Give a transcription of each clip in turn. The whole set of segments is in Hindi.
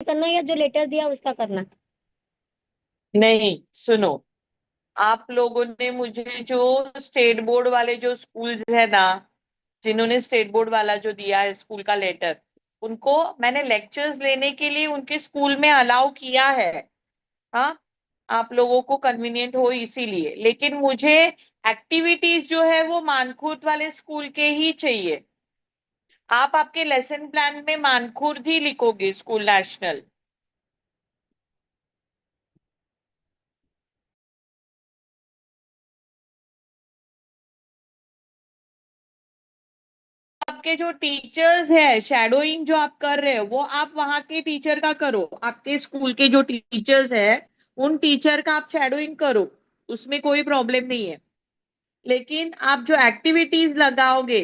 करना है या जो लेटर दिया उसका करना? नहीं, सुनो। आप लोगों ने मुझे जो स्टेट बोर्ड वाले जो स्कूल्स है ना, जिन्होंने स्टेट बोर्ड वाला जो दिया है स्कूल का लेटर, उनको मैंने लेक्चर्स लेने के लिए उनके स्कूल में अलाउ किया है। हाँ, आप लोगों को कन्वीनियंट हो इसीलिए, लेकिन मुझे एक्टिविटीज जो है वो मानखुर्द वाले स्कूल के ही चाहिए। आप आपके लेसन प्लान में मानखुर्द ही लिखोगे, स्कूल नेशनल। आपके जो टीचर्स है, शैडोइंग जो आप कर रहे हो वो आप वहां के टीचर का करो। आपके स्कूल के जो टीचर्स है उन टीचर का आप शैडोइंग करो, उसमें कोई प्रॉब्लम नहीं है। लेकिन आप जो एक्टिविटीज लगाओगे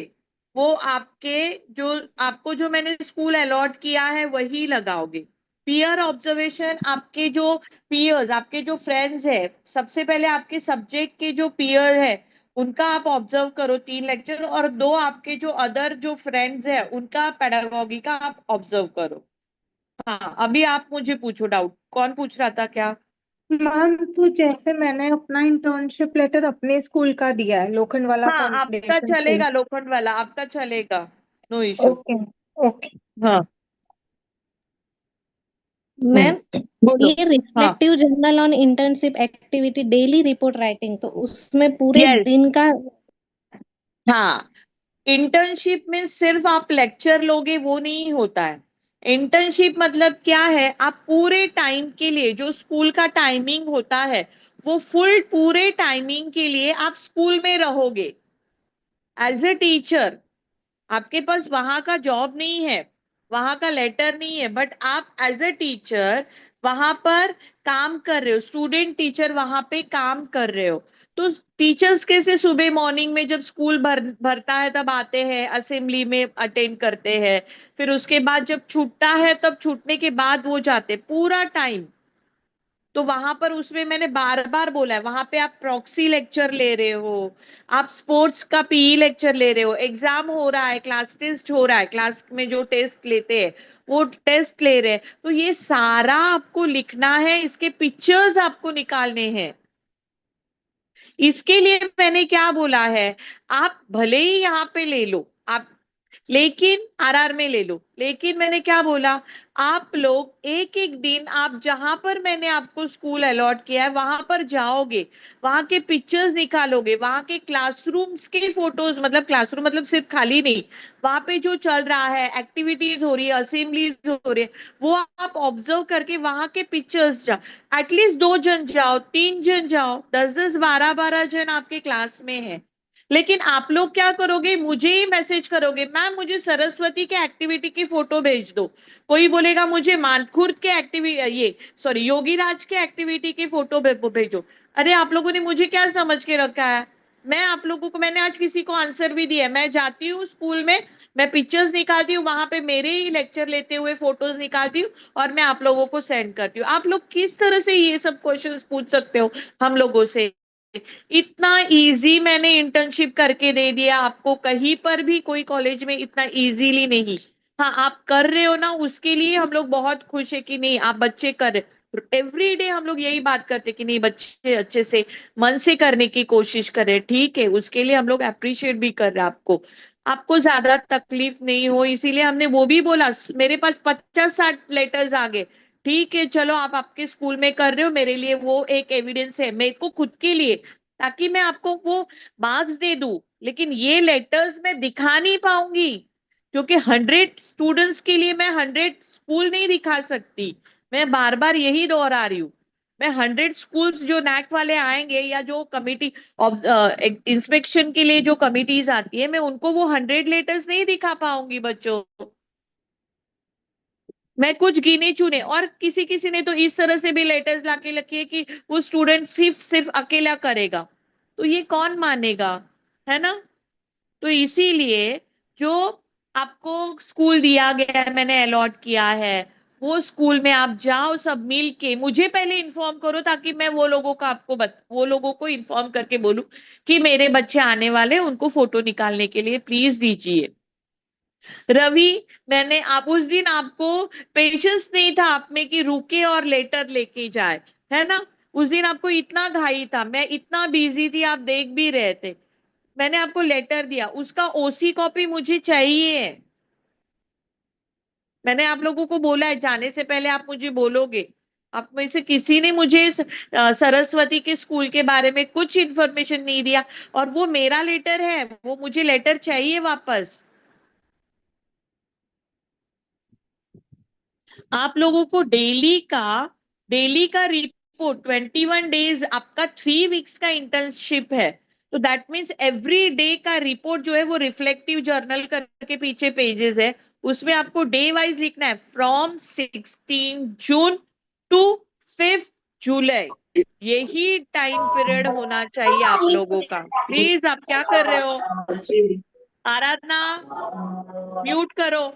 वो आपके जो आपको जो मैंने स्कूल अलॉट किया है वही लगाओगे। पीयर ऑब्जर्वेशन, आपके जो पीयर्स, आपके जो फ्रेंड्स है, सबसे पहले आपके सब्जेक्ट के जो पीयर है उनका आप ऑब्जर्व करो 3 लेक्चर, और 2 आपके जो अदर जो फ्रेंड्स है उनका पेडागोगी का आप ऑब्जर्व करो। हाँ, अभी आप मुझे पूछो डाउट, कौन पूछ रहा था क्या? मैम, तो जैसे मैंने अपना इंटर्नशिप लेटर अपने स्कूल का दिया है, लोखंडवाला हाँ, आपका फाउंडेशन स्कूल। चलेगा, लोखंड वाला आपका चलेगा। No issue. ओके। ओके। हाँ। मैम, बोलो। ये हाँ। Reflective journal on internship activity daily report writing, तो उसमें पूरे यस। दिन का। हाँ, इंटर्नशिप में सिर्फ आप लेक्चर लोगे वो नहीं होता है। इंटर्नशिप मतलब क्या है, आप पूरे टाइम के लिए जो स्कूल का टाइमिंग होता है वो फुल पूरे टाइमिंग के लिए आप स्कूल में रहोगे एज ए टीचर। आपके पास वहां का जॉब नहीं है, वहां का लेटर नहीं है, बट आप एज ए टीचर वहां पर काम कर रहे हो, स्टूडेंट टीचर वहां पे काम कर रहे हो। तो टीचर्स कैसे सुबह मॉर्निंग में जब स्कूल भरता है तब आते हैं, असेंबली में अटेंड करते हैं, फिर उसके बाद जब छूटता है तब छूटने के बाद वो जाते पूरा टाइम। तो वहां पर उसमें मैंने बार बार बोला है, वहां पे आप प्रॉक्सी लेक्चर ले रहे हो, आप स्पोर्ट्स का पीई लेक्चर ले रहे हो, एग्जाम हो रहा है, क्लास टेस्ट हो रहा है, क्लास में जो टेस्ट लेते हैं वो टेस्ट ले रहे हैं, तो ये सारा आपको लिखना है, इसके पिक्चर्स आपको निकालने हैं। इसके लिए मैंने क्या बोला है, आप भले ही यहाँ पे ले लो, आप लेकिन आरआर में ले लो, लेकिन मैंने क्या बोला, आप लोग एक एक दिन आप जहां पर मैंने आपको स्कूल अलॉट किया है वहां पर जाओगे, वहां के पिक्चर्स निकालोगे, वहां के क्लासरूम्स के फोटोज, मतलब क्लासरूम मतलब सिर्फ खाली नहीं, वहां पे जो चल रहा है, एक्टिविटीज हो रही है, असेंबलीज हो रही है, वो आप ऑब्जर्व करके वहां के पिक्चर्स जाओ। एटलीस्ट 2 जन जाओ, 3 जन जाओ, 10-10, 12-12 जन आपके क्लास में है। लेकिन आप लोग क्या करोगे, मुझे ही मैसेज करोगे, मैम मुझे सरस्वती के एक्टिविटी की फोटो भेज दो, कोई बोलेगा मुझे मानखुर्द के एक्टिविटी, ये सॉरी योगी राज के एक्टिविटी की फोटो भेजो। अरे आप लोगों ने मुझे क्या समझ के रखा है? मैं आप लोगों को, मैंने आज किसी को आंसर भी दिया है, मैं जाती हूँ स्कूल में, मैं पिक्चर्स निकालती हूँ, वहां पे मेरे ही लेक्चर लेते हुए फोटोज निकालती हूँ और मैं आप लोगों को सेंड करती हूँ। आप लोग किस तरह से ये सब क्वेश्चंस पूछ सकते हो हम लोगों से? इतना इजी मैंने इंटर्नशिप करके दे दिया आपको, कहीं पर भी कोई कॉलेज में इतना इजीली नहीं। हाँ, आप कर रहे हो ना, उसके लिए हम लोग बहुत खुश है कि नहीं आप बच्चे कर रहे। एवरी डे हम लोग यही बात करते कि नहीं बच्चे अच्छे से मन से करने की कोशिश कर रहे, ठीक है, उसके लिए हम लोग अप्रिशिएट भी कर रहे हैं आपको, आपको ज्यादा तकलीफ नहीं हो, इसीलिए हमने वो भी बोला। मेरे पास 50-60 लेटर्स आ गए, ठीक है चलो आप आपके स्कूल में कर रहे हो, मेरे लिए वो एक एविडेंस है, मेरे को खुद के लिए, ताकि मैं आपको वो मार्क्स दे दूं। लेकिन ये लेटर्स मैं दिखा नहीं पाऊंगी, क्योंकि 100 स्टूडेंट्स के लिए मैं 100 स्कूल नहीं दिखा सकती। मैं बार बार यही दोहरा रही हूँ, मैं 100 स्कूल्स जो नैक वाले आएंगे या जो कमिटी इंस्पेक्शन के लिए जो कमिटीज आती है, मैं उनको वो 100 लेटर्स नहीं दिखा पाऊंगी बच्चों। मैं कुछ गिने चुने, और किसी किसी ने तो इस तरह से भी लेटर्स लाके लिखी है कि वो स्टूडेंट सिर्फ सिर्फ अकेला करेगा, तो ये कौन मानेगा, है ना? तो इसीलिए जो आपको स्कूल दिया गया है, मैंने अलॉट किया है, वो स्कूल में आप जाओ, सब मिल के मुझे पहले इन्फॉर्म करो, ताकि मैं वो लोगों को वो लोगों को इन्फॉर्म करके बोलूं कि मेरे बच्चे आने वाले हैं, उनको फोटो निकालने के लिए प्लीज दीजिए। रवि, मैंने आप उस दिन आपको पेशेंस नहीं था आप में कि रुके और लेटर लेके जाए, है ना। उस दिन आपको इतना घाई था, मैं इतना बिजी थी, आप देख भी रहे थे। मैंने आपको लेटर दिया, उसका ओसी कॉपी मुझे चाहिए। मैंने आप लोगों को बोला है जाने से पहले आप मुझे बोलोगे। आप में से किसी ने मुझे सरस्वती के स्कूल के बारे में कुछ इन्फॉर्मेशन नहीं दिया, और वो मेरा लेटर है, वो मुझे लेटर चाहिए वापस। आप लोगों को डेली का रिपोर्ट, 21 डेज आपका 3 वीक्स का इंटर्नशिप है, तो दैट मीन्स एवरी डे का रिपोर्ट जो है वो रिफ्लेक्टिव जर्नल करके पीछे पेजेस है, उसमें आपको डे वाइज लिखना है, फ्रॉम 16 जून टू 5 जुलाई। यही टाइम पीरियड होना चाहिए आप लोगों का। प्लीज, आप क्या कर रहे हो? आराधना, म्यूट करो।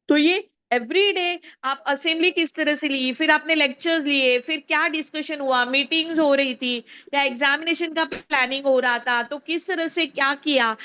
तो ये एवरी डे आप असेंबली किस तरह से ली, फिर आपने लेक्चर्स लिए, फिर क्या डिस्कशन हुआ, मीटिंग्स हो रही थी या एग्जामिनेशन का प्लानिंग हो रहा था, तो किस तरह से क्या किया,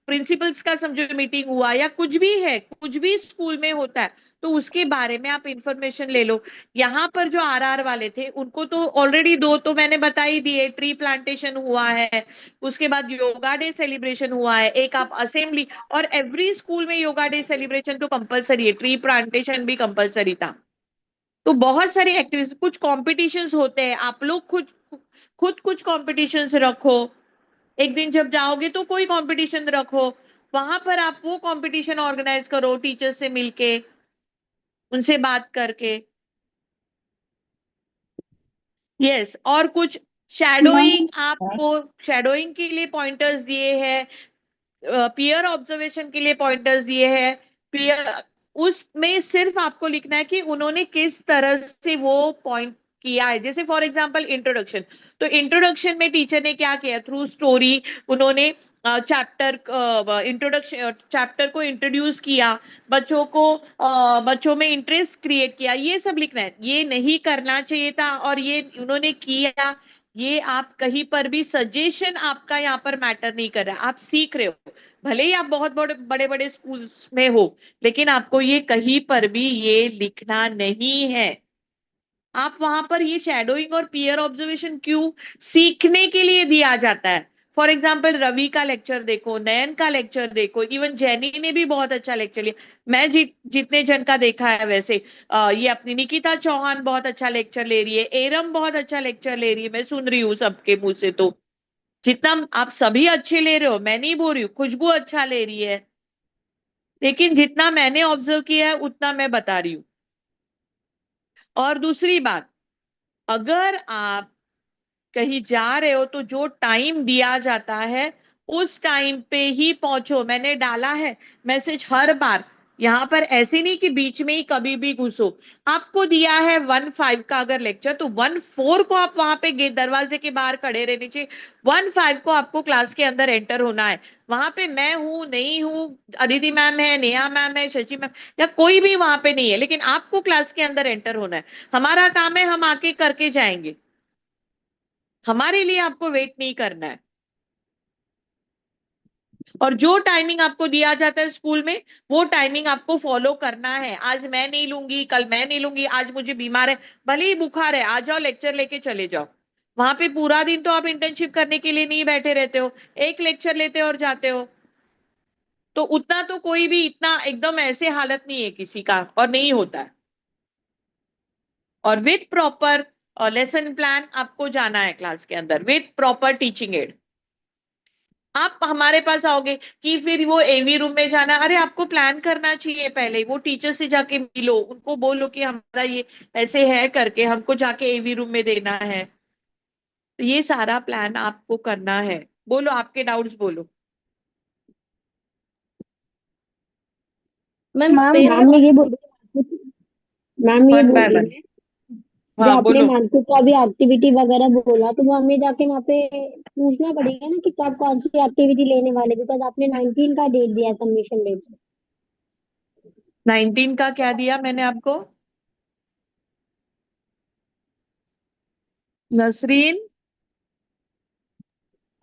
प्रिंसिपल्स का समझो मीटिंग हुआ, या कुछ भी है, कुछ भी स्कूल में होता है, तो उसके बारे में आप इंफॉर्मेशन ले लो। यहाँ पर जो आरआर वाले थे उनको तो ऑलरेडी दो तो मैंने बता ही दिए, ट्री प्लांटेशन हुआ है, उसके बाद योगा डे सेलिब्रेशन हुआ है, एक आप असेंबली, और एवरी स्कूल में योगा डे सेलिब्रेशन तो कंपलसरी है, ट्री प्लांटेशन भी कंपलसरी था। तो बहुत सारी एक्टिविटीज, कुछ कॉम्पिटिशन्स होते हैं, आप लोग खुद खुद कुछ कॉम्पिटिशन्स रखो। एक दिन जब जाओगे तो कोई कंपटीशन रखो, वहां पर आप वो कंपटीशन ऑर्गेनाइज करो टीचर्स से मिलके, उनसे बात करके। यस, और कुछ शैडोइंग, आपको शैडोइंग के लिए पॉइंटर्स दिए हैं, पीयर ऑब्जर्वेशन के लिए पॉइंटर्स दिए हैं। पीयर, उसमें सिर्फ आपको लिखना है कि उन्होंने किस तरह से वो पॉइंट किया है। जैसे फॉर एग्जांपल इंट्रोडक्शन, तो इंट्रोडक्शन में टीचर ने क्या किया, थ्रू स्टोरी उन्होंने चैप्टर इंट्रोडक्शन चैप्टर को इंट्रोड्यूस किया, बच्चों को बच्चों में इंटरेस्ट क्रिएट किया, ये सब लिखना है। ये नहीं करना चाहिए था और ये उन्होंने किया, ये आप कहीं पर भी सजेशन आपका यहाँ पर मैटर नहीं कर रहा है, आप सीख रहे हो। भले ही आप बहुत बड़े बड़े बड़े स्कूल्स में हो, लेकिन आपको ये कहीं पर भी ये लिखना नहीं है। आप वहां पर ये शैडोइंग और पीयर ऑब्जर्वेशन क्यों, सीखने के लिए दिया जाता है। फॉर एग्जाम्पल रवि का लेक्चर देखो, नयन का लेक्चर देखो, इवन जैनी ने भी बहुत अच्छा लेक्चर लिया। मैं जितने जन का देखा है वैसे, ये अपनी निकिता चौहान बहुत अच्छा लेक्चर ले रही है, एरम बहुत अच्छा लेक्चर ले रही है, मैं सुन रही हूँ सबके मुंह से। तो जितना आप सभी अच्छे ले रहे हो, मैं नहीं बोल रही हूँ, खुशबू अच्छा ले रही है, लेकिन जितना मैंने ऑब्जर्व किया है उतना मैं बता रही हूँ। और दूसरी बात, अगर आप कहीं जा रहे हो तो जो टाइम दिया जाता है उस टाइम पे ही पहुंचो। मैंने डाला है मैसेज हर बार, यहां पर ऐसे नहीं कि बीच में ही कभी भी घुसो। आपको दिया है 1:05 का अगर लेक्चर, तो 1:04 को आप वहां पे गेट दरवाजे के बाहर खड़े रहने चाहिए। 1:05 को आपको क्लास के अंदर एंटर होना है। वहां पे मैं हूं नहीं हूं, अदिति मैम है, नेहा मैम है, शशि मैम, या कोई भी वहां पे नहीं है, लेकिन आपको क्लास के अंदर एंटर होना है। हमारा काम है, हम आके करके जाएंगे, हमारे लिए आपको वेट नहीं करना है। और जो टाइमिंग आपको दिया जाता है स्कूल में, वो टाइमिंग आपको फॉलो करना है। आज मैं नहीं लूंगी, कल मैं नहीं लूंगी, आज मुझे बीमार है, भले ही बुखार है, आ जाओ लेक्चर लेके चले जाओ। वहां पे पूरा दिन तो आप इंटर्नशिप करने के लिए नहीं बैठे रहते हो, एक लेक्चर लेते हो और जाते हो। तो उतना तो कोई भी इतना एकदम ऐसे हालत नहीं है किसी का, और नहीं होता है। और विथ प्रॉपर लेसन प्लान आपको जाना है क्लास के अंदर, विथ प्रॉपर टीचिंग एड। आप हमारे पास आओगे कि फिर वो एवी रूम में जाना, अरे आपको प्लान करना चाहिए पहले, वो टीचर से जाके मिलो, उनको बोलो कि हमारा ये ऐसे है करके हमको जाके एवी रूम में देना है। तो ये सारा प्लान आपको करना है। बोलो, आपके डाउट्स बोलो। मैम मैम स्पेस मैम मैं ये बोल मैम ये वन बोल बाय रही वन। थी जो हाँ आपने बोलो। मानसिक का भी एक्टिविटी वगैरह बोला, तो वो हमें जाके वहाँ पे पूछना पड़ेगा ना कि कब कौन सी एक्टिविटी लेने वाले, बिकॉज आपने 19 का डेट दिया है सबमिशन डेट। 19 का क्या दिया मैंने आपको? नसरीन,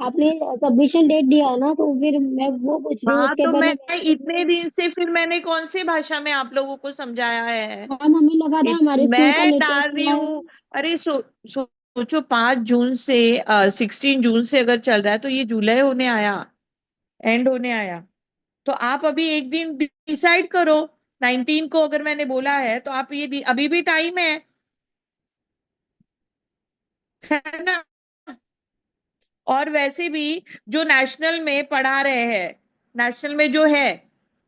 आपने सबमिशन डेट दिया ना, तो फिर मैं वो पूछ रही हूँ, हाँ उसके तो मैं पहले इतने दिन से फिर मैंने कौन सी भाषा में आप लोगों को समझाया है? मैम हमें लगा था हमारे स्कूल का मैं डाल लेटेस्ट रही हुआ है। हूँ। अरे सोचो 5 जून से 16 जून से अगर चल रहा है तो ये जुलाई होने आया, एंड होने आया। तो आप अभी एक दिन डिसाइड करो। 19 को अगर मैंने बोला है तो आप ये अभी भी टाइम है ना? और वैसे भी जो नेशनल में पढ़ा रहे हैं, नेशनल में जो है,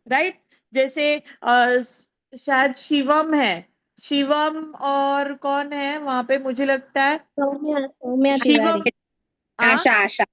राइट, जैसे शायद शिवम है, शिवम और कौन है वहां पे मुझे लगता है, सौम्या सौम्या शिवम, तिवारी। आ आशा आशा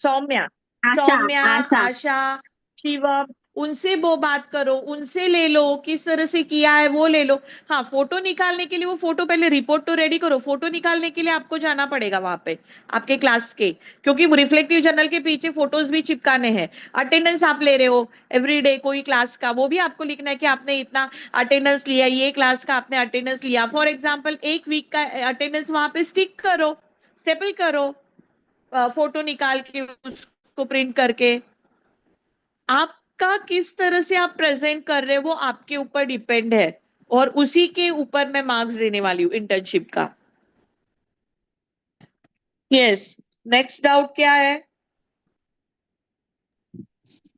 सौम्या, आशा सौम्या, आशा आशा, शिवम, उनसे वो बात करो, उनसे ले लो किस तरह से किया है वो ले लो। हाँ, फोटो निकालने के लिए वो फोटो पहले रिपोर्ट तो रेडी करो। फोटो निकालने के लिए आपको जाना पड़ेगा वहां पे आपके क्लास के, क्योंकि रिफ्लेक्टिव जर्नल के पीछे फोटोज भी चिपकाने हैं। अटेंडेंस आप ले रहे हो एवरीडे कोई क्लास का, वो भी आपको लिखना है कि आपने इतना अटेंडेंस लिया, ये क्लास का आपने अटेंडेंस लिया। फॉर एग्जाम्पल एक वीक का अटेंडेंस वहां पे स्टिक करो, स्टेपल करो, फोटो निकाल के उसको प्रिंट करके। आपका किस तरह से आप प्रेजेंट कर रहे हो वो आपके ऊपर डिपेंड है, और उसी के ऊपर मैं मार्क्स देने वाली हूँ इंटर्नशिप का। यस, नेक्स्ट डाउट क्या है?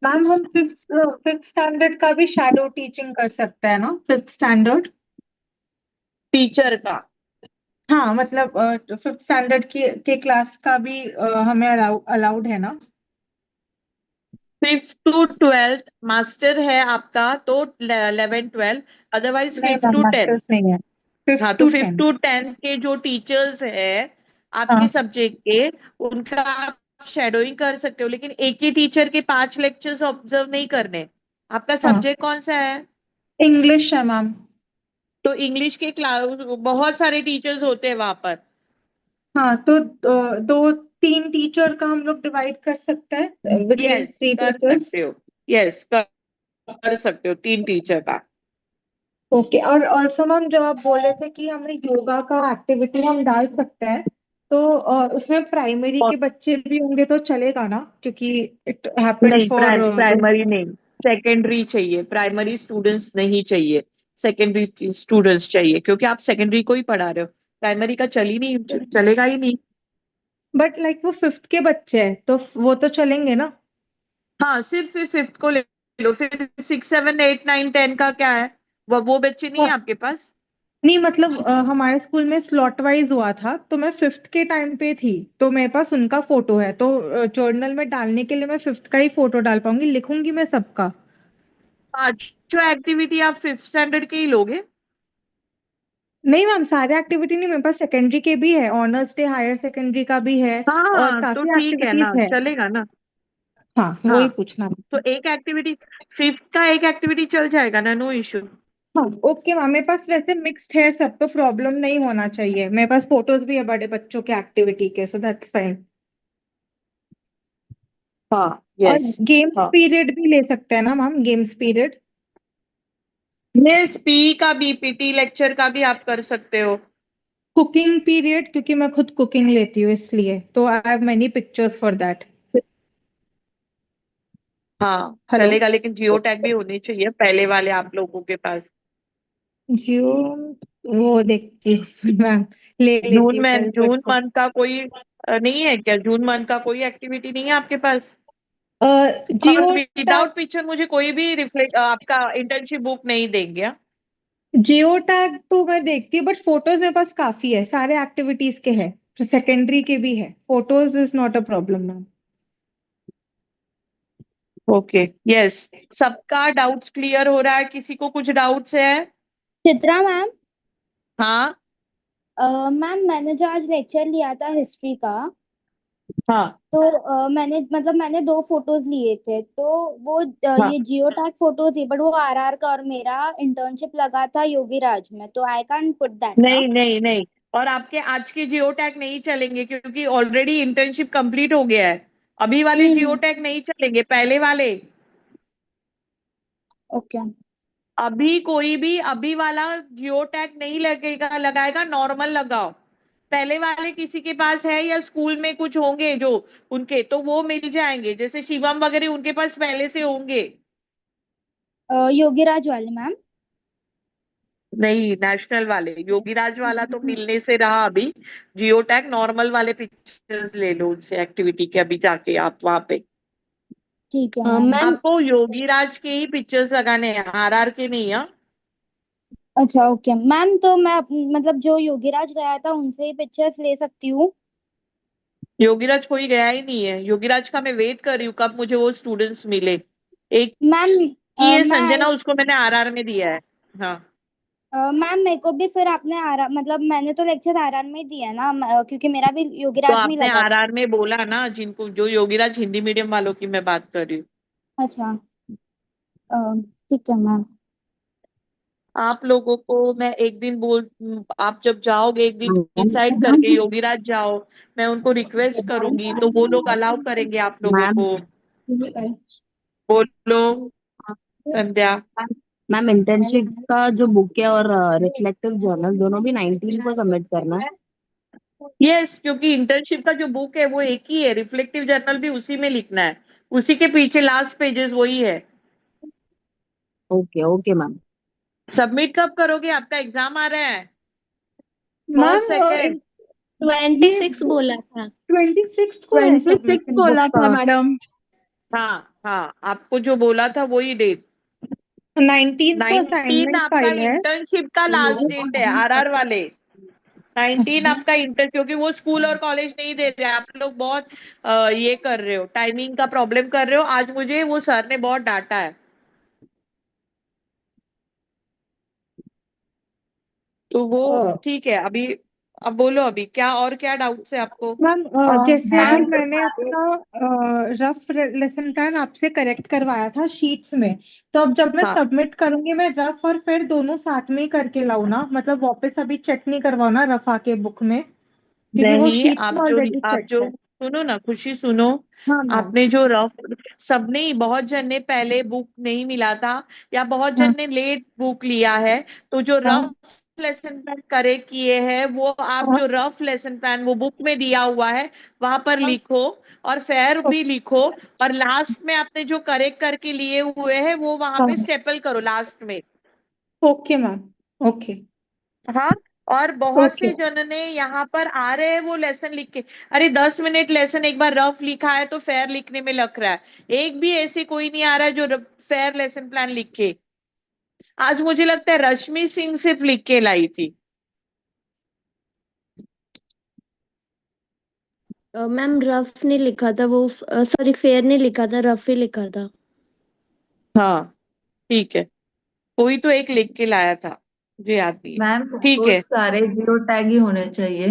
मैम हम फिफ्थ स्टैंडर्ड का भी शैडो टीचिंग कर सकते हैं ना, फिफ्थ स्टैंडर्ड? टीचर का? हाँ मतलब फिफ्थ स्टैंडर्ड के क्लास का भी हमें अलाउड है ना? 5th to 12th मास्टर है आपका तो 11 12, अदरवाइज नहीं 5th मैम, to 10। मास्टर्स नहीं है, हाँ फिफ्थ तो to 5th ten to 10th के जो टीचर्स है आपके हाँ सब्जेक्ट के, उनका आप शेडोइंग कर सकते हो, लेकिन एक ही टीचर के 5 लेक्चर्स ऑब्जर्व नहीं करने। आपका हाँ। सब्जेक्ट कौन सा है? इंग्लिश है मैम। तो इंग्लिश के क्लास बहुत सारे टीचर्स होते हैं वहां पर। हाँ तो दो तीन टीचर का हम लोग डिवाइड कर सकते हैं बिटवीन यस, थ्री कर टीचर्स। सकते हो। यस, कर सकते हो 3 टीचर का। ओके, और ऑल्सो मैम जो आप बोले थे कि हमें योगा का एक्टिविटी हम डाल सकते हैं, तो उसमें प्राइमरी और के बच्चे भी होंगे तो चलेगा ना, क्योंकि इट हैपेंड नहीं, फॉर प्राइमरी नहीं, सेकेंडरी चाहिए, प्राइमरी स्टूडेंट्स नहीं चाहिए, सेकेंडरी स्टूडेंट्स चाहिए, क्योंकि आप सेकेंडरी को ही पढ़ा रहे हो, प्राइमरी का चल ही नहीं, चलेगा ही नहीं। बट लाइक वो फिफ्थ के बच्चे हैं तो वो तो चलेंगे ना? हाँ, सिर्फ फिर 5th को ले लो, फिर 6 7 8 9 10 का क्या है? वो बच्चे नहीं है हाँ, आपके पास? नहीं मतलब हमारे स्कूल में स्लॉट वाइज हुआ था, तो मैं फिफ्थ के टाइम पे थी, तो मेरे पास उनका फोटो है, तो जर्नल में डालने के लिए मैं फिफ्थ का ही फोटो डाल पाऊंगी, लिखूंगी मैं सबका। पांचों एक्टिविटी आप 5th स्टैंडर्ड के ही लोगे? नहीं मैम, सारे एक्टिविटी नहीं, मेरे पास सेकेंडरी के भी है, ऑनर्स डे हायर सेकेंडरी का भी है, और हाँ तो काफी ठीक है एक्टिविटीज ना, है। चलेगा ना। हाँ वही हाँ पूछना तो था। एक एक्टिविटी, 5th का एक एक्टिविटी चल जाएगा ना, नो इशू। हाँ ओके मैम, मेरे पास वैसे मिक्स्ड है सब, तो प्रॉब्लम नहीं होना चाहिए, मेरे पास फोटोज भी है बड़े बच्चों के एक्टिविटी के, सो दैट्स फाइन। हाँ, और यस। गेम्स हाँ, पीरियड भी ले सकते हैं ना ma'am, games period? Yes, P का भी, पीटी लेक्चर का भी आप कर सकते हो। कुकिंग पीरियड, क्योंकि मैं खुद कुकिंग लेती हूँ इसलिए, तो I have many pictures for that. हाँ हेलो। चलेगा, लेकिन जियो टैग भी होनी चाहिए पहले वाले आप लोगों के पास। जियो, वो देखती हूँ मैम, ले लेती जून हूँ में, कल जून परसों। मंथ का कोई नहीं है क्या? जून मंथ का कोई एक्टिविटी नहीं है आपके पास? और जियो टैग, विदाउट पिक्चर मुझे कोई भी रिफ्लेक्ट आपका इंटर्नशिप बुक नहीं देंगे, हाँ? जियो टैग तो मैं देखती हूँ, बट फोटोज मेरे पास काफी है, सारे एक्टिविटीज के हैं, सेकेंडरी के भी है, photos is not a problem ma'am. Okay, yes. सबका डाउट्स क्लियर हो रहा है? किसी को कुछ डाउट्स है? चित्रा मैम। हाँ, मैम मैंने जो आज लेक्चर लिया था हिस्ट्री का, हाँ, तो मैंने 2 फोटोज लिए थे, तो वो हाँ। ये जियो टैग फोटो थी, बट वो आरआर का, और मेरा इंटर्नशिप लगा था योगी राज में, तो आई कांट पुट दैट ना। नहीं, नहीं, नहीं, और आपके आज के जियो टैग नहीं चलेंगे, क्योंकि ऑलरेडी इंटर्नशिप कंप्लीट हो गया है। अभी वाले जियो हम्म। टैग नहीं चलेंगे, पहले वाले। ओके। अभी कोई भी अभी वाला जियो टैग नहीं लगेगा, लगाएगा नॉर्मल लगाओ। पहले वाले किसी के पास है या स्कूल में कुछ होंगे जो उनके, तो वो मिल जाएंगे, जैसे शिवम वगैरह उनके पास पहले से होंगे। योगीराज वाले मैम। नहीं, नेशनल वाले, योगीराज वाला तो मिलने से रहा अभी। जियो टैग नॉर्मल वाले पिक्चर्स ले लो उनसे एक्टिविटी के, अभी जाके आप वहां पे। ठीक है मैम। मैम आपको योगीराज के ही पिक्चर्स लगाने हैं, आरआर के नहीं। हाँ, अच्छा ओके मैम, तो मैं मतलब जो योगीराज गया था उनसे ही पिक्चर्स ले सकती हूँ? योगीराज कोई गया ही नहीं है। योगीराज का मैं वेट कर रही हूँ कब मुझे वो स्टूडेंट्स मिले। एक मैम की है मैं संजना, उसको मैंने आरआर में दिया है। हाँ, मैम मेरे को भी फिर आपने आर मतलब मैंने तो लेक्चर आरआर में दिया ना, क्योंकि मेरा भी तो योगीराज में ही आपने लगा था। आरआर में बोला ना, जिनको जो योगीराज हिंदी मीडियम वालों की मैं बात कर रही हूँ। अच्छा अ, ठीक है मैम। आप लोगों को मैं एक दिन आप जब जाओगे एक दिन डिसाइड करके योगीराज जाओ, मैं उनको रिक्वेस्ट करूंगी तो वो लोग अलाउ करेंगे आप लोगों मैम को। बोलो संध्या। मैम इंटर्नशिप का जो बुक है और रिफ्लेक्टिव जर्नल दोनों भी 19 को सबमिट करना है। यस, क्योंकि इंटर्नशिप का जो बुक है वो एक ही है, रिफ्लेक्टिव जर्नल भी उसी में लिखना है, उसी के पीछे लास्ट पेजेस वही है। Okay okay ma'am. सबमिट कब करोगे? आपका एग्जाम आ रहा है फर्स्ट मैम सेकेंड। 26 बोला था। 26 को है 26 सबमिशन बुक बोला का। था मैडम। हाँ हाँ, आपको जो बोला था वही डेट। 19 को 19 असाइनमेंट आपका फाइल है। इंटर्नशिप का लास्ट डेट है, आरआर वाले। 19 अच्छा। आपका इंटर, क्योंकि वो स्कूल और कॉलेज नहीं दे रहे, आप लोग बहुत ये कर रहे हो, टाइमिंग का प्रॉब्लम कर रहे हो। आज मुझे वो सर ने बहुत डांटा है। तो वो ठीक है अभी। अब बोलो, अभी क्या और क्या डाउट्स है आपको? मैम जैसे अभी मैम मैंने अपना रफ लेसन प्लान आपसे करेक्ट करवाया था शीट्स में, तो अब जब मैं हाँ, सबमिट करूंगी मैं रफ और फिर दोनों साथ में ही करके लाऊं ना, मतलब वापस अभी चेक नहीं करवाओ ना रफ आके बुक में, क्योंकि वो नहीं, शीट्स में ऑलरेडी आप चेक जो है। सुनो ना, खुशी सुनो। हाँ मैम। आपने जो रफ, सबने ही, बहुत जन ने पहले बुक नहीं मिला था या बहुत हाँ जन ने लेट बुक लिया है, तो जो हाँ रफ लेसन प्लान करे किए हैं वो आप हाँ जो रफ लेसन प्लान वो बुक में दिया हुआ है वहां पर हाँ। लिखो, और फेयर भी लिखो, और लास्ट में आपने जो करेक्ट करके लिए हुए हैं वो वहां पे हाँ। स्टेपल करो लास्ट में। Okay ma'am. ओके। हाँ, और बहुत ओके। से जन ने यहाँ पर आ रहे हैं वो लेसन लिख के, अरे 10 मिनट लेसन एक बार रफ लिखा है तो फेयर लिखने में लग रहा है। एक भी ऐसे कोई नहीं आ रहा है जो फेयर लेसन प्लान लिख के। आज मुझे लगता है रश्मि सिंह सिर्फ लिख के लाई थी। मैम रफ ने लिखा था वो, सॉरी फेयर ने लिखा था, रफ ही लिखा था। हाँ, ठीक है, कोई तो एक लिख के लाया था, मुझे याद नहीं है। मैम ठीक वो है। सारे जियो टैग ही होने चाहिए।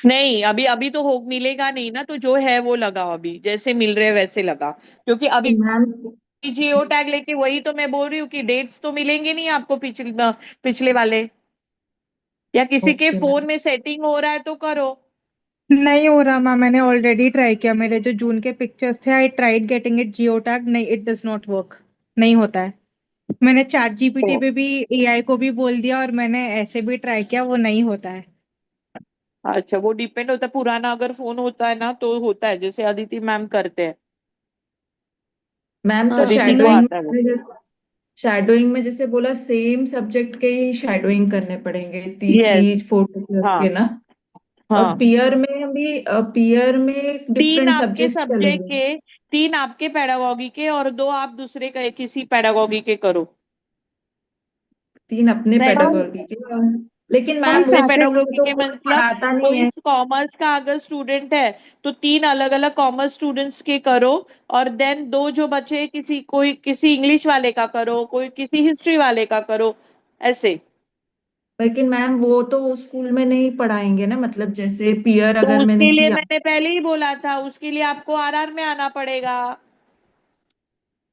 नहीं, अभी अभी तो हो मिलेगा नहीं ना, तो जो है वो लगाओ, अभी जैसे मिल रहे हैं वैसे लगा, क्योंकि अभी मैम जियो टैग लेके, वही तो मैं बोल रही हूँ कि डेट्स तो मिलेंगे नहीं आपको पिछले वाले, या किसी के ओके फोन मैम। में सेटिंग हो रहा है तो करो। नहीं हो रहा मैम, मैंने ऑलरेडी ट्राई किया, मेरे जो जून के पिक्चर्स थे I tried getting it geo tag, नहीं इट डज नॉट वर्क, नहीं होता है। मैंने चैट जीपीटी तो पे भी एआई को भी बोल दिया और मैंने ऐसे भी ट्राई किया, वो नहीं होता है। अच्छा, वो डिपेंड होता है, पुराना अगर फोन होता है ना तो होता है, जैसे अदिति मैम करते हैं, मैम तो अदिति को शैडोइंग आता है वो। में, शैडोइंग में जैसे बोला सेम सब्जेक्ट के ही शैडोइंग करने पड़ेंगे, यस। 3 4 हाँ के ना। और हाँ, पीयर में भी, पीयर में तीन डिफरेंट आपके सब्जेक्ट्स सब्जेक्ट चलेंगे। के, तीन आपके पेडागोगी के और दो आप दूसरे का किसी पेडागोगी के करो। 3 अपने नेक्स्ट, पेडागोगी के लेकिन हम मैम अपने उसमें सारे पेडागोगी तो के कुछ मतलब, पढ़ाता नहीं कोई है। कॉमर्स का अगर स्टूडेंट है तो तीन अलग अलग कॉमर्स स्टूडेंट्स के करो, और देन दो जो बचे, किसी कोई किसी इंग्लिश वाले का करो, कोई किसी हिस्ट्री वाले का करो, ऐसे। लेकिन मैम वो तो स्कूल में नहीं पढ़ाएंगे ना, मतलब जैसे पीयर तो अगर मैंने उसके लिए किया। मैंने पहले ही बोला था, उसके लिए आपको आरआर में आना पड़ेगा।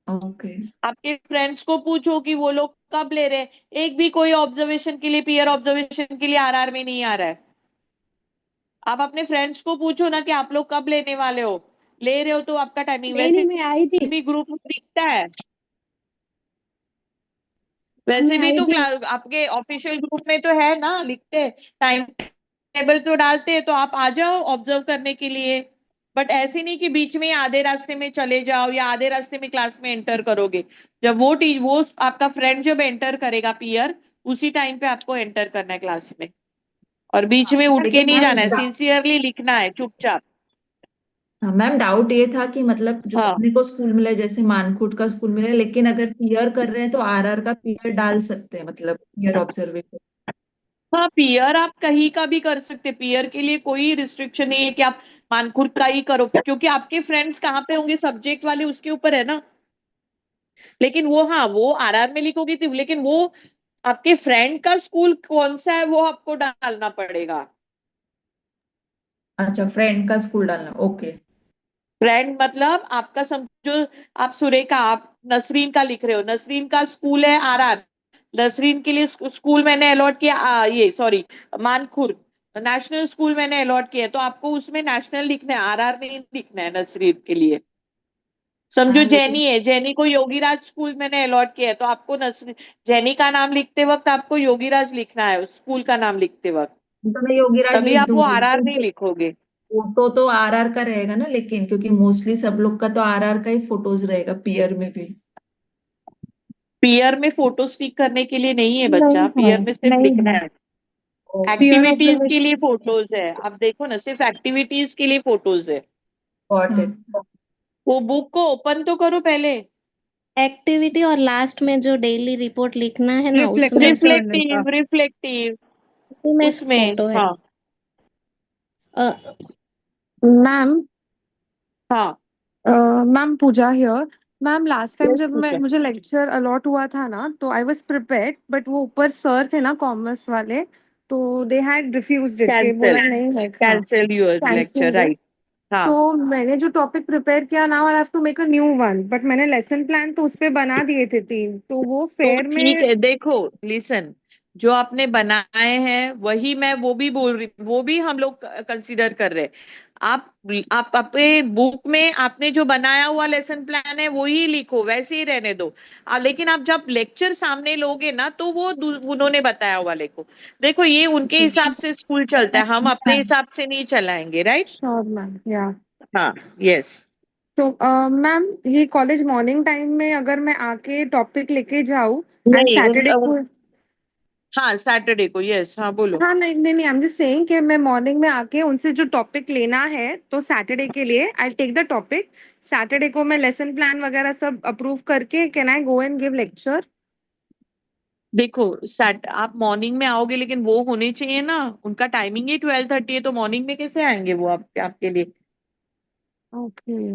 ओके। आपके फ्रेंड्स को पूछो कि वो लोग कब ले रहे हैं। एक भी कोई ऑब्जर्वेशन के लिए, पीयर ऑब्जर्वेशन के लिए आरआर में नहीं आ रहा है। आप अपने फ्रेंड्स को पूछो ना कि आप लोग कब लेने वाले हो, ले रहे हो तो आपका टाइमिंग नहीं नहीं, वैसे मैं आई थी। भी ग्रुप में दिखता है, हाँ, वैसे मैं भी आई तो थी। आपके ऑफिशियल ग्रुप में तो है ना, लिखते हैं टाइम टेबल तो डालते हैं, तो आप आ जाओ ऑब्जर्व करने के लिए। बट ऐसे नहीं कि बीच में आधे रास्ते में चले जाओ या आधे रास्ते में क्लास में एंटर करोगे। जब वो आपका फ्रेंड जब एंटर करेगा पीयर, उसी टाइम पे आपको एंटर करना है क्लास में। और बीच में उठ के लेकिन नहीं मैम जाना है, सिंसियरली लिखना है चुपचाप। हाँ मैम, डाउट ये था कि मतलब जो हाँ अपने को स्कूल मिला है, जैसे मानकुट का स्कूल मिला है, लेकिन अगर पीयर कर रहे हैं तो आरआर का पीयर डाल सकते हैं, मतलब पीयर ऑब्जर्वेशन। हाँ, पीयर आप कहीं का भी कर सकते, पीयर के लिए कोई रिस्ट्रिक्शन नहीं है कि आप मानखुर्द का ही करो, क्योंकि आपके फ्रेंड्स कहाँ पे होंगे सब्जेक्ट वाले उसके ऊपर है ना। लेकिन वो, हाँ, वो आरआर में लिखोगे तो, लेकिन वो आपके फ्रेंड का स्कूल कौन सा है वो आपको डालना पड़ेगा। अच्छा, फ्रेंड का स्कूल डालना, ओके। फ्रेंड मतलब आपका समझो, आप सुरेखा, आप नसरीन का लिख रहे हो, नसरीन का स्कूल है आरआर, नसरीन के लिए स्कूल मैंने अलॉट किया, ये सॉरी, मानखुर नेशनल स्कूल मैंने अलॉट किया है, तो आपको उसमें नेशनल लिखना है, आरआर नहीं लिखना है नसरीन के लिए। समझो मैम लेकिन जैनी है, जैनी को योगीराज स्कूल मैंने अलॉट किया है, तो आपको नसरीन, जैनी का नाम लिखते वक्त आपको योगीराज लिखना है उस स्कूल का नाम लिखते वक्त, तो मैं योगीराज तभी लिख आप वो दूंगी। आरआर नहीं लिखोगे। फोटो तो आरआर का रहेगा ना, लेकिन क्योंकि मोस्टली सब लोग का तो आरआर का ही फोटोज रहेगा पीयर में भी। पीयर में फोटो स्टिक करने के लिए नहीं है नहीं बच्चा, है, पीयर में सिर्फ नहीं लिखना है। है। ओके, पियर एक्टिविटीज के लिए ऑब्जर्वेशन। फोटोज है, आप देखो ना, सिर्फ एक्टिविटीज के लिए फोटोज है। गॉट हाँ, इट। वो बुक को ओपन तो करो पहले। एक्टिविटी और लास्ट में जो डेली रिपोर्ट लिखना है ना, उसमें रिफ्लेक्टिव जर्नल का। रिफ्लेक्टिव रिफ्लेक्टिव उसी में उसमें, फोटो है। हाँ अ, मैम, हाँ। Ma'am Pooja here. Ma'am last time yes जब मैं पूछा, मुझे लेक्चर अलॉट हुआ था ना, तो आई वाज प्रिपेयर्ड, बट वो ऊपर सर थे ना कॉमर्स वाले, तो दे हैड रिफ्यूज्ड इट, के कैंसिल, बोला नहीं है, हाँ, cancel your lecture, cancelled it. Right. हाँ, तो मैंने जो टॉपिक प्रिपेयर किया, now I have to make a new one, but मैंने लेसन प्लान तो उस पे बना दिए थे 3, तो वो तो फेयर ठीक में। है, देखो, लिसन, जो आपने बनाए हैं वही मैं वो भी बोल रही, वो भी हम लोग कंसीडर कर रहे हैं। आप आप अपने बुक में आपने जो बनाया हुआ लेसन प्लान है वो ही लिखो, वैसे ही रहने दो। लेकिन आप जब लेक्चर सामने लोगे ना, तो वो उन्होंने बताया हुआ लिखो। देखो, ये उनके हिसाब से स्कूल चलता है, हम अपने हिसाब से नहीं चलाएंगे, राइट। श्योर मैम, या। हाँ, यस। तो मैम, ये कॉलेज मॉर्निंग टाइम में अगर मैं आके टॉपिक लेके जाऊँ एंड नहीं सैटरडे को। हाँ, सैटरडे को, यस, हाँ बोलो। हाँ, नहीं नहीं नहीं, आई एम जस्ट सेइंग कि मैं मॉर्निंग में आके उनसे जो टॉपिक लेना है, तो सैटरडे के लिए I take the topic. Saturday को मैं लेसन प्लान वगैरह सब अप्रूव करके can I go and give lecture? देखो, सेट आप मॉर्निंग में आओगे, लेकिन वो होने चाहिए ना, उनका टाइमिंग ही 12:30 है, तो मॉर्निंग में कैसे आएंगे वो आपके लिए। Okay,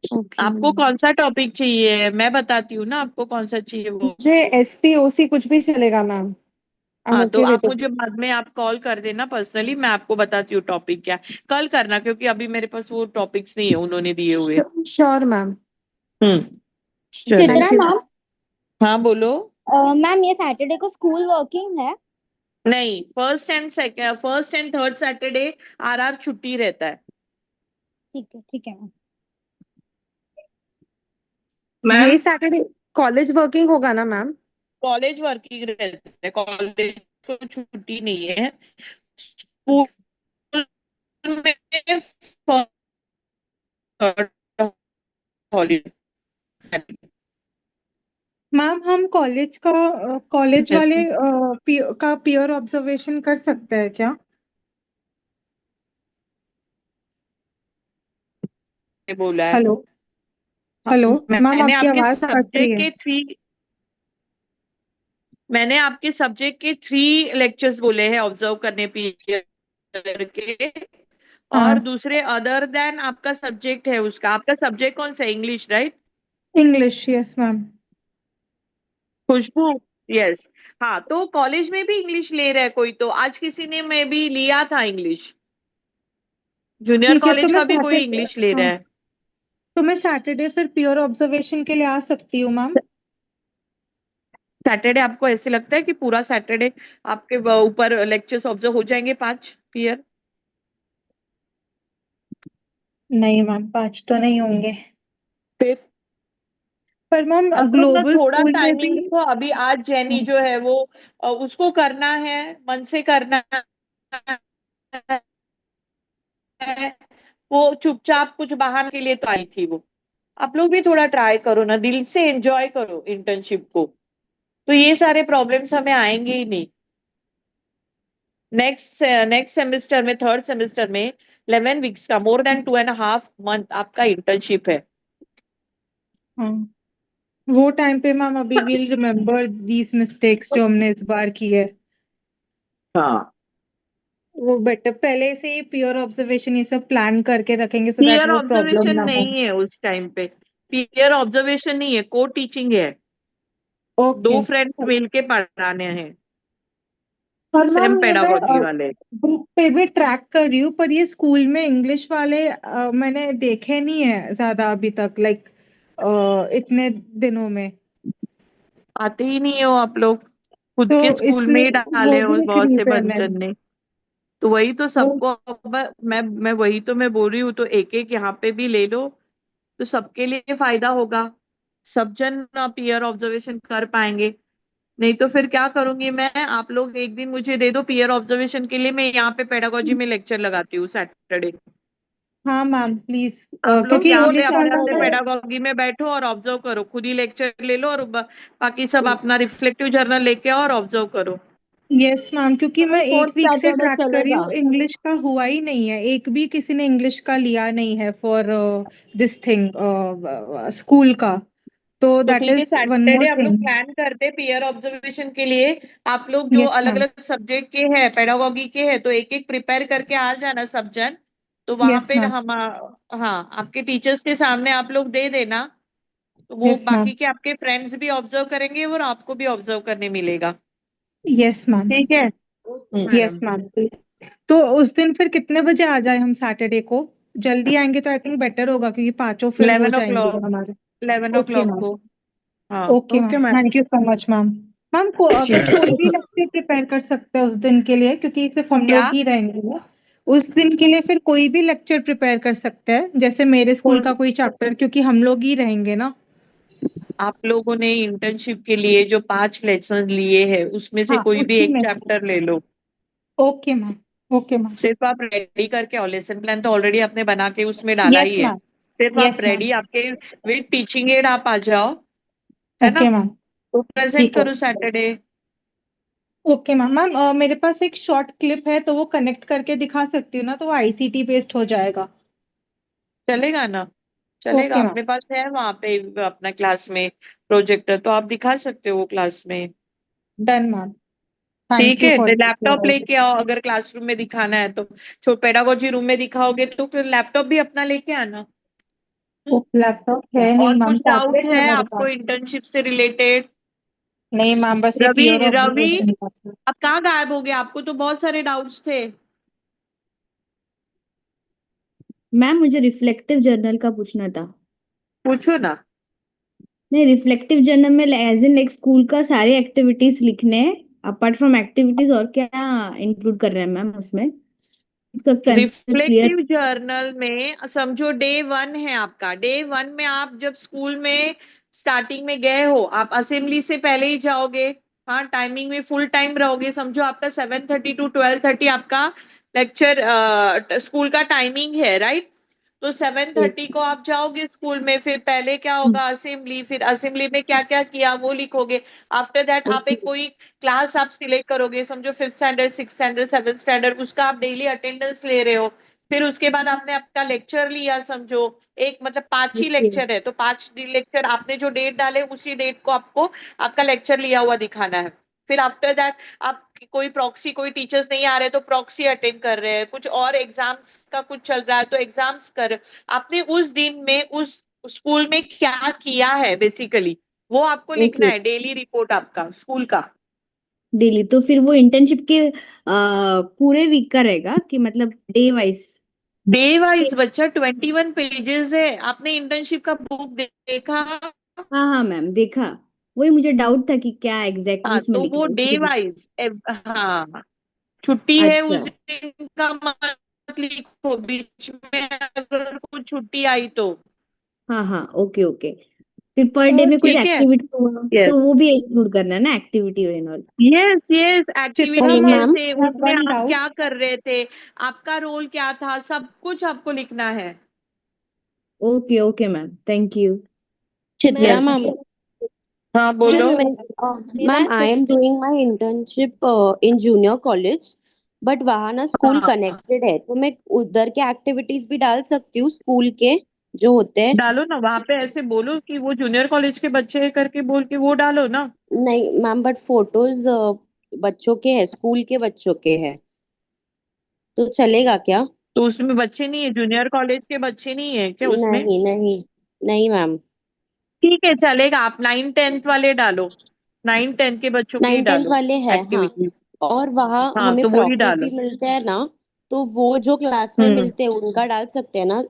okay. आपको कौन सा टॉपिक चाहिए, मैं बताती हूँ ना आपको कौन सा चाहिए वो। मुझे SPOC कुछ भी चलेगा मैम, आई एम हाँ, तो ओके आप विद मुझे बाद में आप कॉल कर देना पर्सनली, मैं आपको बताती हूँ टॉपिक क्या है। कल करना, क्योंकि अभी मेरे पास वो टॉपिक्स नहीं है उन्होंने दिए हुए। इट। Sure ma'am. चलो। Chitra thank you. मैम, हाँ बोलो। मैम ये सैटरडे को स्कूल वर्किंग है? नहीं, first and third Saturday RR छुट्टी रहता है। ठीक है मैम। ये मैम सैटरडे कॉलेज वर्किंग होगा ना मैम? कॉलेज वर्किंग रहता है, कॉलेज को छुट्टी नहीं है। स्कूल में हॉलीडे। मैम हम कॉलेज वाले जैसे का पीयर ऑब्जर्वेशन कर सकते हैं क्या? बोला है। हेलो। हाँ, हेलो। मैम मैंने आपकी आपके आवाज कट रही सब्जेक्ट है। के थ्री मैंने आपके सब्जेक्ट के 3 लेक्चर्स बोले हैं ऑब्जर्व करने पीरियड के। और हाँ, दूसरे अदर देन आपका सब्जेक्ट है, उसका आपका सब्जेक्ट कौन सा, English, right. English, yes ma'am. Khushboo, yes. हाँ, तो कॉलेज में भी इंग्लिश ले रहा है कोई, तो आज किसी ने मैं भी लिया था इंग्लिश, जूनियर ठीक है, तो कॉलेज मैं का भी कोई सैटरडे, इंग्लिश ले रहा हाँ, है। तो मैं सैटरडे फिर पीयर ऑब्जर्वेशन के लिए आ सकती हूँ मैम? सैटरडे आपको ऐसे लगता है कि पूरा सैटरडे आपके ऊपर लेक्चर्स ऑब्जर्व हो जाएंगे 5 पीयर? नहीं मैम, 5 तो नहीं होंगे। फिर पर मैम अब लोग ना ग्लोबल थोड़ा स्कूल में भी टाइमिंग देखो, अभी आज जेनी जो है वो उसको करना है, मन से करना है, वो चुपचाप कुछ बहाने के लिए तो आई थी वो। आप लोग भी थोड़ा ट्राई करो ना, दिल से एंजॉय करो इंटर्नशिप को, तो ये सारे प्रॉब्लम्स हमें आएंगे ही नहीं। नेक्स्ट सेमेस्टर में, थर्ड सेमेस्टर में 11 वीक्स का, मोर देन 2.5 मंथ आपका इंटर्नशिप है। हाँ, वो टाइम पे मैम अभी विल रिमेम्बर दीज मिस्टेक्स जो हमने इस बार की है। हाँ, वो बेटर पहले से ही पीयर ऑब्जर्वेशन ये सब प्लान करके रखेंगे सो दैट पीयर वो प्रॉब्लम ऑब्जर्वेशन ना हो। नहीं है उस टाइम पे, पीयर ऑब्जर्वेशन नहीं है, को टीचिंग है, ओके। 2 फ्रेंड्स मिलके पढ़ाने हैं, और सेम मैम ये मैं पेडागोजी वाले। ग्रुप पे भी ट्रैक कर रही हूँ, पर ये स्कूल में इंग्लिश वाले मैंने देखे नहीं है ज्यादा अभी तक, लाइक इतने दिनों में। आते ही नहीं हो आप लोग, खुद तो के स्कूल में इसलिए ही वो डाले हो भी एक बहुत से रीजन है। बच्चन ने, तो वही तो वो सबको मैं वही तो मैं बोल रही हूँ, तो एक एक यहाँ पे भी ले लो तो सबके लिए फायदा होगा, सब जन पीयर ऑब्जर्वेशन कर पाएंगे। नहीं तो फिर क्या करूंगी मैं, आप लोग एक दिन मुझे दे दो पीयर ऑब्जर्वेशन के लिए, मैं यहाँ पे पेडागोजी में लेक्चर लगाती हूँ सैटरडे। हाँ मैम प्लीज, आप लोग क्योंकि यहाँ पे इंग्लिश अपने वाला अपने है। पेडागोगी में बैठो और ऑब्जर्व करो, खुद ही लेक्चर ले लो, और बाकी सब अपना रिफ्लेक्टिव जर्नल लेके आओ और ऑब्जर्व करो। यस मैम, क्योंकि मैं एक फोर्थ वीक से सैटरडे ट्रैक कर रही चलेगा। हूँ, इंग्लिश का हुआ ही नहीं है, एक भी किसी ने इंग्लिश का लिया नहीं है फॉर दिस थिंग स्कूल का। तो तो दैट ठीक है, इज वन मोर सैटरडे हम लोग थिंग। प्लान करते पीयर ऑब्जर्वेशन के लिए। आप लोग जो यस अलग मैम। अलग सब्जेक्ट के हैं, पेडागोगी के हैं, तो एक एक प्रिपेयर करके आ जाना सब जन, तो वहां यस पे मैम। हम हाँ आपके टीचर्स के सामने आप लोग दे देना, तो वो यस मैम। बाकी के आपके फ्रेंड्स भी ऑब्जर्व करेंगे और आपको भी ऑब्जर्व करने मिलेगा। Yes ma'am. ठीक है। Yes ma'am. तो उस दिन फिर कितने बजे आ जाए हम सैटरडे को? जल्दी आएंगे तो आई थिंक बेटर होगा, क्योंकि पांचों फिर हो 11 o'clock, जाएंगे हमारे। इलेवन ओ ओके क्लॉक मैम। को। हाँ, okay ma'am, thank you so much ma'am. Ma'am को अगर ठीक। कोई भी लेक्चर प्रिपेयर कर सकते हैं उस दिन के लिए, क्योंकि सिर्फ हम क्या? लोग ही रहेंगे ना उस दिन के लिए, फिर कोई भी लेक्चर प्रिपेयर कर सकते हैं जैसे मेरे स्कूल का कोई चैप्टर, क्योंकि हम लोग ही रहेंगे ना। आप लोगों ने इंटर्नशिप के लिए जो 5 लेसन लिए हैं उसमें से हाँ, कोई भी उसी एक में से। चैप्टर ले लो, ओके मैम। Okay ma'am. सिर्फ आप रेडी करके आओ, लेसन प्लान तो ऑलरेडी आपने बना के उसमें डाला यस ही है, मैम। सिर्फ आप यस मैम। रेडी आपके विद टीचिंग एड आप आ जाओ, है ना, ओके मैम। तो प्रेजेंट ठीक है। करो सैटरडे। Okay ma'am. मैम मेरे पास एक शॉर्ट क्लिप है, तो वो कनेक्ट करके दिखा सकती हूँ ना, तो वो आईसीटी बेस्ड हो जाएगा। चलेगा ना? चलेगा, ओके मैम। अपने पास है वहां पे अपना क्लास में प्रोजेक्टर, तो आप दिखा सकते हो क्लास में। Done ma'am. ठीक थैंक यू है, फॉर दिस। लैपटॉप लेके आओ, अगर क्लासरूम में दिखाना है तो, छो पेडागोजी रूम में दिखाओगे तो फिर लैपटॉप भी अपना लेके आना। लैपटॉप है नहीं और मैम, कुछ डाउट टैबलेट है है मेरे आपको पास। इंटर्नशिप से रिलेटेड? नहीं मैम, बस ये रवि, प्योर रवि ऑब्जर्वेशन का था। अब कहाँ गायब हो गया? आपको तो बहुत सारे डाउट्स थे। मैम मुझे रिफ्लेक्टिव जर्नल का पूछना था। पूछो ना। नहीं, रिफ्लेक्टिव जर्नल में एज इन लाइक स्कूल का सारी एक्टिविटीज लिखने हैं, अपार्ट फ्रॉम एक्टिविटीज और क्या इंक्लूड कर रहे हैं मैम उसमें? उसका कंसेप्ट क्लियर। रिफ्लेक्टिव जर्नल में समझो डे 1 है आपका, डे 1 में आप जब स्कूल में स्टार्टिंग में गए हो, आप असेंबली से पहले ही जाओगे, हाँ टाइमिंग में फुल टाइम रहोगे, समझो आपका 7:30 to 12:30 आपका लेक्चर स्कूल का टाइमिंग है, राइट? तो 7:30 को आप जाओगे स्कूल में, फिर पहले क्या होगा असेंबली, फिर असेंबली में क्या क्या किया वो लिखोगे। आफ्टर दैट आप एक कोई क्लास आप सिलेक्ट करोगे, समझो 5th standard, 6th standard, 7th standard, उसका आप डेली अटेंडेंस ले रहे हो। फिर उसके बाद आपने आपका लेक्चर लिया, समझो एक मतलब 5 ही लेक्चर है, तो 5 लेक्चर आपने जो डेट डाले उसी डेट को आपको आपका लेक्चर लिया हुआ दिखाना है। फिर आफ्टर दैट आप कोई प्रॉक्सी, कोई टीचर्स नहीं आ रहे तो प्रॉक्सी अटेंड कर रहे हैं, कुछ और एग्जाम्स का कुछ चल रहा है तो एग्जाम्स कर, आपने उस दिन में उस स्कूल में क्या किया है बेसिकली, वो आपको लिखना ओके, है, डेली रिपोर्ट आपका स्कूल का। डेली तो फिर वो इंटर्नशिप के पूरे वीक का रहेगा कि मतलब डे वाइज? डे वाइज बच्चा, 21 पेजेस है, आपने इंटर्नशिप का बुक देखा? हाँ हाँ मैम, देखा। वही मुझे डाउट था कि क्या एग्जैक्टली हाँ, उसमें तो वो लिखना है डे इसलिए। वाइज, हाँ छुट्टी है अच्छा। उस दिन का मत लिखो, बीच में अगर कुछ छुट्टी आई तो। हाँ हाँ, ओके ओके। फिर पर डे में कुछ ठीक है, एक्टिविटी हुआ तो यस वो भी इंक्लूड करना है ना, activity and all. Yes yes, Chitra activity ma'am, ma'am कैसे, I have उसमें one आप doubt. क्या कर रहे थे, आपका रोल क्या था, सब कुछ आपको लिखना है। Okay okay ma'am, thank you. Chitra yes, ma'am, हाँ बोलो। Ma'am I am doing my internship in junior college, but वहाँ ना स्कूल हाँ कनेक्टेड है, तो मैं उधर के एक्टिविटीज भी डाल सकती हूँ स्कूल के जो होते हैं? डालो ना, वहां पे ऐसे बोलो कि वो जूनियर कॉलेज के बच्चे हैं करके बोल के वो डालो ना। नहीं मैम, बट फोटोज बच्चों के हैं, स्कूल के बच्चों के हैं, तो चलेगा क्या? तो उसमें बच्चे नहीं है, जूनियर कॉलेज के बच्चे नहीं है क्या उसमें? नहीं नहीं, नहीं मैम। ठीक है चलेगा, आप 9th-10th वाले डालो, 9th-10th के बच्चों के ही 9th-10th डालो वाले हैं, हाँ। एक्टिविटीज। और वहाँ हाँ हमें तो वो ही प्रॉक्सीज भी डालो। मिलते हैं ना, तो वो जो क्लास में हम्म, मिलते हैं उनका डाल सकते हैं ना?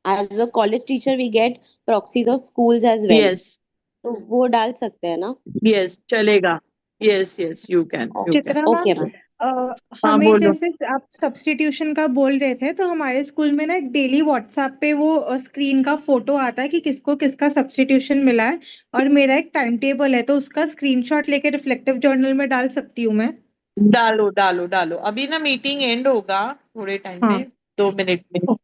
As a college teacher we get proxies of schools as well, yes तो वो डाल सकते हैं ना? यस चलेगा, yes yes you can you can. Chitra ma'am, okay ma'am. हाँ हमें बोलो। जैसे आप सब्स्टिट्यूशन का बोल रहे थे, तो हमारे स्कूल में ना डेली व्हाट्सएप पे वो स्क्रीन का फोटो आता है कि किसको किसका सब्स्टिट्यूशन मिला है, और मेरा एक टाइम टेबल है, तो उसका स्क्रीनशॉट लेके रिफ्लेक्टिव जर्नल में डाल सकती हूँ मैं? डालो डालो डालो, अभी ना मीटिंग एंड होगा थोड़े टाइम हाँ में, 2 मिनट में।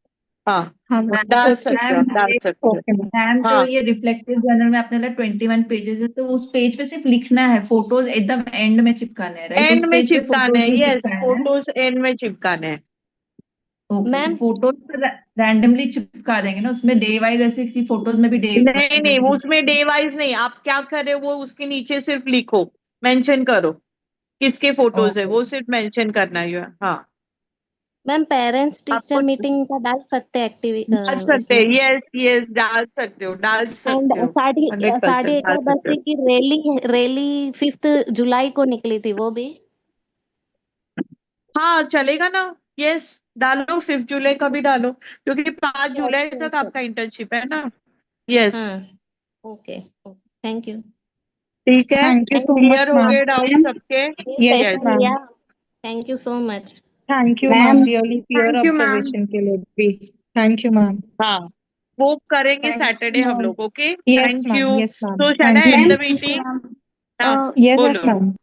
हाँ हाँ डाल ओके सकते हो, मैम आप डाल सकते हो। Okay ma'am. मैम तो हाँ ये रिफ्लेक्टिव जर्नल में आपने 21 पेजेस है, तो उस पेज पे सिर्फ लिखना है, फोटोज एकदम एंड में चिपकाना है, राइट? एंड उस में पेज पे चिपकाने फोटोज हैं, नहीं यस चिपकाना है। फोटोज एंड में चिपकाने हैं। ओके, तो मैम फोटोज पर रैंडमली चिपका देंगे ना, उसमें डे वाइज, ऐसे कि फोटोज में भी डे नहीं वाइज नहीं, ऐसे वो कुछ? उसमें डे वाइज नहीं, आप क्या कर रहे हो वो उसके नीचे सिर्फ लिखो, मेंशन करो किसके फोटोज है, ओके वो सिर्फ मेंशन करना है। हाँ मैम पेरेंट्स टीचर आपको मीटिंग का डाल सकते हैं डाल सकते इसमें? हैं, यस यस डाल सकते हो, डाल एंड सकते हो, साड़ी 100% साड़ी डाल सकते एकादशी हो। की रैली रैली 5 जुलाई को निकली थी, वो भी? हाँ चलेगा ना, यस डालो, 5 जुलाई का भी डालो, क्योंकि 5 जुलाई अच्छा तक अच्छा। आपका इंटर्नशिप है ना। यस हाँ ओके, थैंक यू। ठीक है, thank you so much clear हो मैम। गए डाउट मैम सबके? Yes yes ma'am, thank you so much. Thank you ma'am ma'am, really pure thank you ma'am. Observation के लिए भी। Thank you ma'am. हाँ वो करेंगे थैंक सैटरडे यू हम मैम। लोग, okay yes thank ma'am, you. Yes ma'am, तो shall thank I you and ma'am the meeting? हाँ यस यस बोलो, मैम।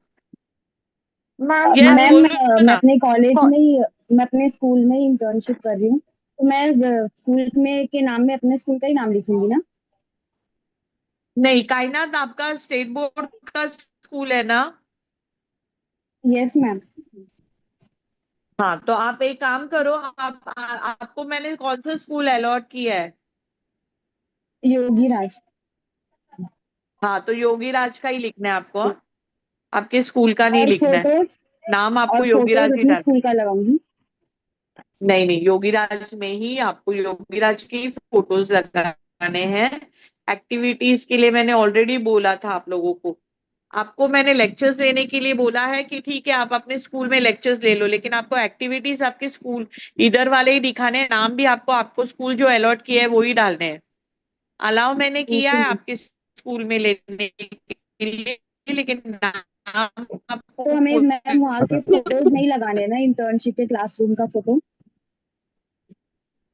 मैम यस मैम बोलो मैं ना। अपने कॉलेज में ही, मैं अपने स्कूल में ही इंटर्नशिप कर रही हूँ, तो मैं स्कूल में के नाम में अपने स्कूल का ही नाम लिखूंगी ना? नहीं कायनात आपका स्टेट बोर्ड का स्कूल है ना? Yes ma'am. हाँ तो आप एक काम करो, आपको मैंने कौन सा स्कूल अलॉट किया है? योगी राज। हाँ तो योगी राज का ही लिखना है आपको, हाँ? आपके स्कूल का नहीं और लिखना है, फोटोज, नाम और आपको योगी फोटोज राज ही अपने डाल। स्कूल का लगाऊंगी। नहीं नहीं, योगी राज में ही आपको योगी राज की फोटोज लगाने हैं। एक्टिविटीज के लिए मैंने ऑलरेडी बोला था आप लोगों को, आपको मैंने लेक्चर्स लेने के लिए बोला है कि ठीक है आप अपने स्कूल में लेक्चर्स ले लो, लेकिन आपको एक्टिविटीज आपके स्कूल इधर वाले ही दिखाने हैं, नाम भी आपको आपको स्कूल जो अलॉट किया है वो ही डालने हैं। अलाउ मैंने किया ओके है मैम। आपके स्कूल में लेने के लिए, लेकिन नाम तो हमें आपको मैम वहाँ के फोटोज नहीं लगाने ना, इंटर्नशिप के क्लासरूम का फोटो?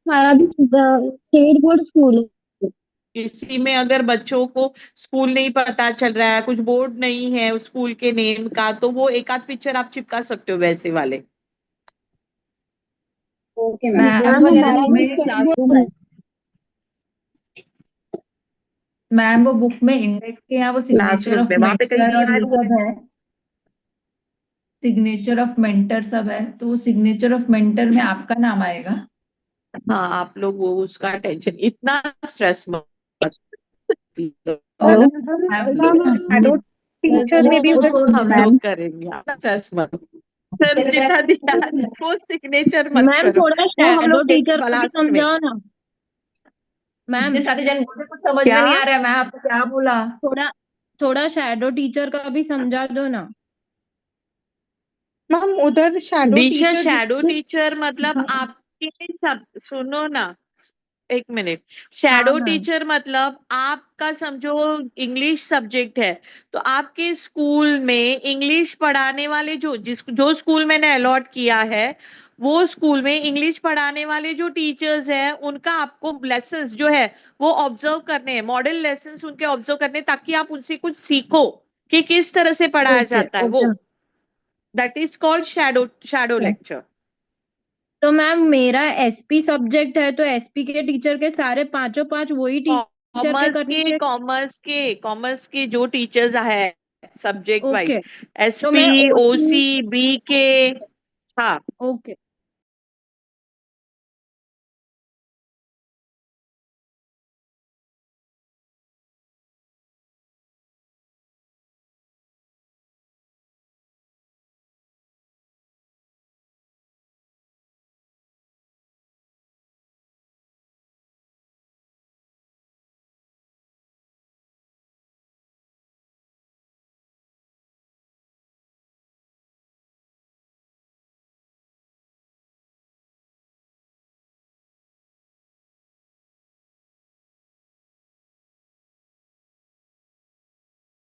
हमारा भी स्टेट बोर्ड स्कूल है। इसी में अगर बच्चों को स्कूल नहीं पता चल रहा है, कुछ बोर्ड नहीं है उस स्कूल के नेम का, तो वो एक आध पिक्चर आप चिपका सकते हो वैसे वाले। ओके मैम, मैम अभी वो हमारा बुक भी में क्लासरूम है। मैम वो बुक में इंडेक्स के यहाँ वो सिग्नेचर क्लासरूम ऑफ में वहां पे कहीं मेंटर नहीं और आ ये रहा सब है, सिग्नेचर ऑफ मेंटर सब है, तो वो सिग्नेचर ऑफ मेंटर में आपका नाम आएगा। हाँ आप लोग वो उसका टेंशन, इतना स्ट्रेस मत लो। और हेलो मैम शैडो टीचर में भी वो उधर। हम लोग करेंगे, आप स्ट्रेस मत लो। सर जितना दिया वो सिग्नेचर मत मैम करो, थोड़ा वो हम शैडो लोग देखें टीचर को भी लास्ट में। समझाओ ना। मैम इतने सारे जन बोल रहे, कुछ समझ में क्या नहीं आ रहा है, मैं आपको क्या बोला? थोड़ा थोड़ा शैडो टीचर का भी समझा दो ना। मैम उधर शैडो दिशा टीचर जिस शैडो जिस टीचर मतलब आपके सब सुनो ना, एक मिनट, हाँ शैडो मैम। टीचर मतलब आपका समझो इंग्लिश सब्जेक्ट है, तो आपके स्कूल में इंग्लिश पढ़ाने वाले जो स्कूल मैंने अलॉट किया है, वो स्कूल में इंग्लिश पढ़ाने वाले जो टीचर्स हैं, उनका आपको लेसन्स जो है वो ऑब्जर्व करने हैं, मॉडल लेसन्स उनके ऑब्जर्व करने, ताकि आप उनसे कुछ सीखो कि किस तरह से पढ़ाया ओके जाता है ओके। वो। That is called shadow lecture. तो मैम मेरा एसपी सब्जेक्ट है, तो एसपी के टीचर के सारे पांचों पांच वही टीचर के करने चाहिए। कॉमर्स के जो टीचर्स है सब्जेक्ट ओके वाइज, तो मैं एसपी, ओसी। ओसी, बी के, हाँ, ओके